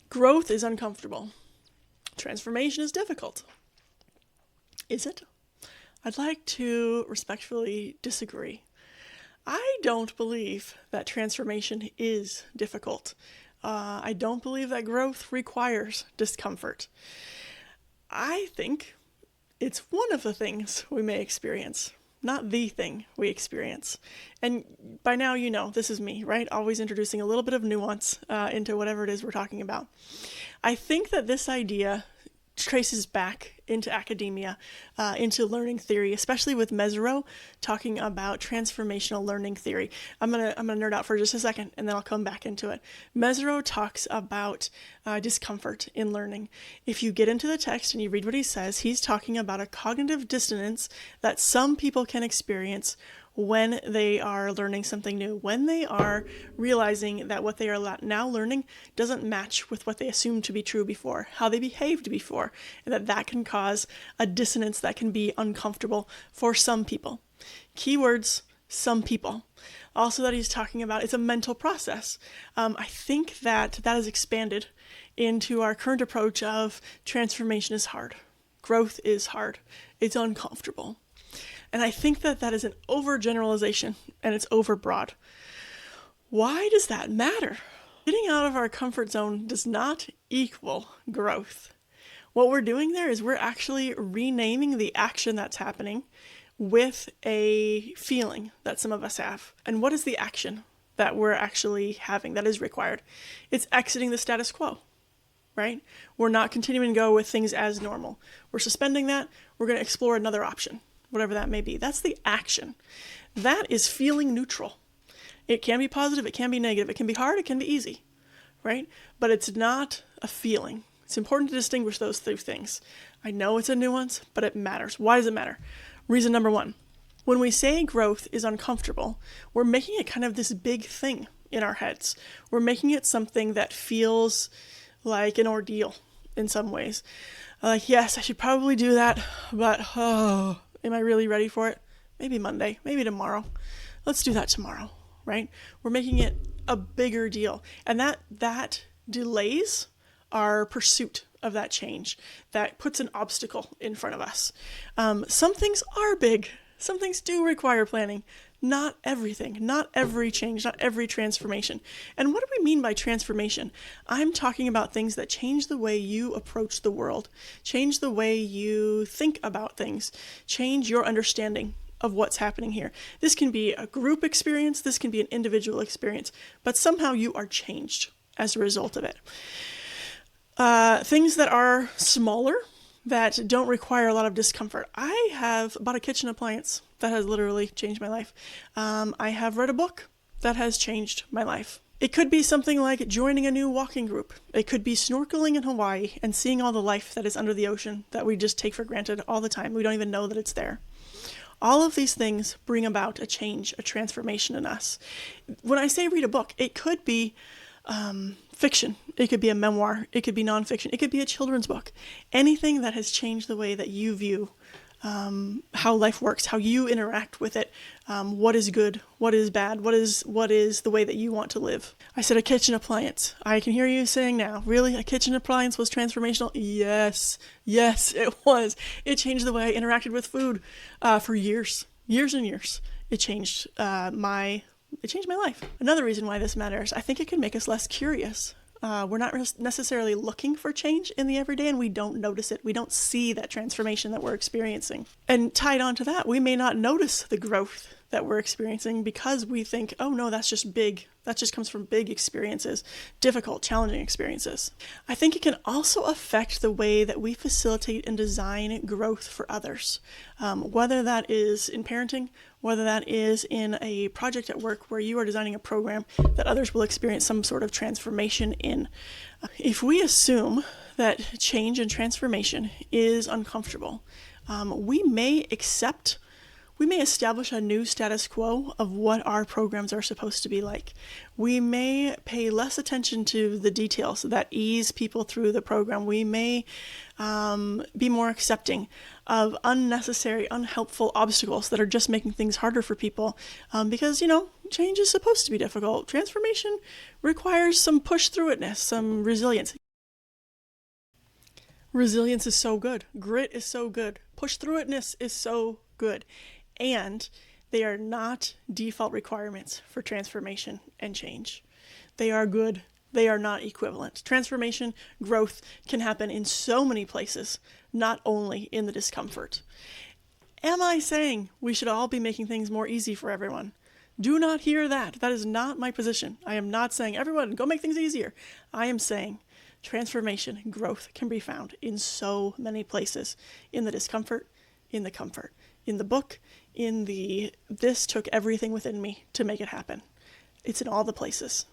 Growth is uncomfortable. Transformation is difficult. Is it? I'd like to respectfully disagree. I don't believe that transformation is difficult. I don't believe that growth requires discomfort. I think it's one of the things we may experience, not the thing we experience. And by now, you know, this is me, right? Always introducing a little bit of nuance into whatever it is we're talking about. I think that this idea traces back into academia, into learning theory, especially with Mezirow talking about transformational learning theory. I'm gonna nerd out for just a second, and then I'll come back into it. Mezirow talks about discomfort in learning. If you get into the text and you read what he says, he's talking about a cognitive dissonance that some people can experience when they are learning something new, when they are realizing that what they are now learning doesn't match with what they assumed to be true before, how they behaved before, and that can cause a dissonance that can be uncomfortable for some people. Keywords, some people. Also that he's talking about, it's a mental process. I think that is expanded into our current approach of transformation is hard. Growth is hard. It's uncomfortable. And I think that is an overgeneralization and it's overbroad. Why does that matter? Getting out of our comfort zone does not equal growth. What we're doing there is we're actually renaming the action that's happening with a feeling that some of us have. And what is the action that we're actually having that is required? It's exiting the status quo, right? We're not continuing to go with things as normal. We're suspending that. We're going to explore another option, whatever that may be. That's the action. That is feeling neutral. It can be positive, it can be negative, it can be hard, it can be easy, right? But it's not a feeling. It's important to distinguish those two things. I know it's a nuance, but it matters. Why does it matter? Reason number one, when we say growth is uncomfortable, we're making it kind of this big thing in our heads. We're making it something that feels like an ordeal in some ways. Like, yes, I should probably do that, but am I really ready for it? Maybe Monday, maybe tomorrow. Let's do that tomorrow, right? We're making it a bigger deal. And that delays our pursuit of that change. That puts an obstacle in front of us. Some things are big. Some things do require planning. Not everything, not every change, not every transformation. And what do we mean by transformation? I'm talking about things that change the way you approach the world, change the way you think about things, change your understanding of what's happening here. This can be a group experience, this can be an individual experience, but somehow you are changed as a result of it. Things that are smaller, that don't require a lot of discomfort. I have bought a kitchen appliance that has literally changed my life. I have read a book that has changed my life. It could be something like joining a new walking group. It could be snorkeling in Hawaii and seeing all the life that is under the ocean that we just take for granted all the time. We don't even know that it's there. All of these things bring about a change, a transformation in us. When I say read a book, it could be fiction. It could be a memoir. It could be nonfiction. It could be a children's book. Anything that has changed the way that you view how life works, how you interact with it, what is good, what is bad, what is the way that you want to live. I said a kitchen appliance. I can hear you saying now, really? A kitchen appliance was transformational? Yes, it was. It changed the way I interacted with food for years and years. It changed my life. Another reason why this matters, I think it can make us less curious. We're not necessarily looking for change in the everyday, and we don't notice it. We don't see that transformation that we're experiencing. And tied on to that, we may not notice the growth that we're experiencing because we think, oh no, that's just big. That just comes from big experiences, difficult, challenging experiences. I think it can also affect the way that we facilitate and design growth for others, whether that is in parenting, whether that is in a project at work where you are designing a program that others will experience some sort of transformation in. If we assume that change and transformation is uncomfortable, we may establish a new status quo of what our programs are supposed to be like. We may pay less attention to the details that ease people through the program. We may be more accepting of unnecessary, unhelpful obstacles that are just making things harder for people because, change is supposed to be difficult. Transformation requires some push through itness, some resilience. Resilience is so good. Grit is so good. Push through itness is so good. And they are not default requirements for transformation and change. They are good. They are not equivalent. Transformation, growth can happen in so many places, not only in the discomfort. Am I saying we should all be making things more easy for everyone? Do not hear that. That is not my position. I am not saying, everyone, go make things easier. I am saying transformation, growth can be found in so many places. In the discomfort, in the comfort, in the book, in the this took everything within me to make it happen. It's in all the places.